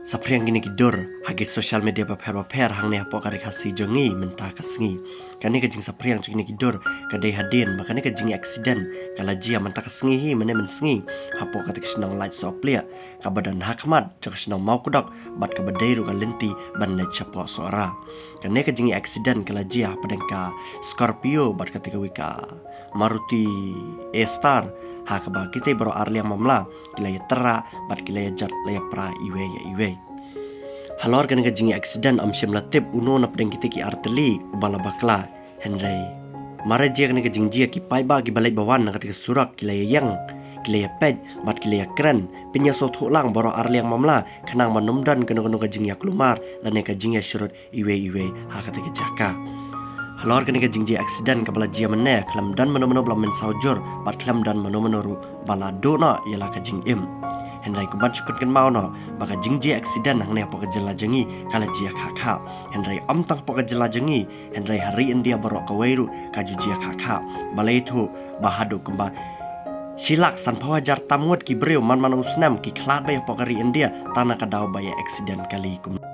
Sapriang gini kidur hagi sosial media baper hang ne hapo kari khasi jongi mentah kasngi kani kajing sapriang gini kidur kadai hadin makani kajing accident kala jia mentah kasngi hi mene mensngi hapo kata kisnang light soplia kabadan hakmat cak kisnang mau kudak bat kabadai ru kalenti ban light chapo suara kani kajing accident kala jia padangka Scorpio bat ketika wika Maruti E-Star hakaba kita baro arliang mamla kilaya tera bat kilaya jat laya pra iwe halor kan jingi accident am shem latip uno nap deng kita ki arteli bala bakla henry mara jia kan jingi ki pai ba ki balai bawan na ketika surak kilaya yang kilaya pej bat kilaya keren pinya so thulang baro arliang mamla kenang manumdan kena jingi aklumar lane ka jingi syurut iwe ha ketika jaka halor kan jingi accident kabala jia mene klam dan mano blam men saujur bat klam dan mano ru bala dona yala ka jing im henry kuban chupet kan mau no baka jingji accident hang ne po ka jela jengi kala jia khakha henry amtang po ka jela jengi henry hari india barok ka weiru ka jia khakha balai thu bahadu kemba silak san pawajar tamut ki breu man usnam ki khlat bay po ka ri india tanah ka daw bay accident kali kum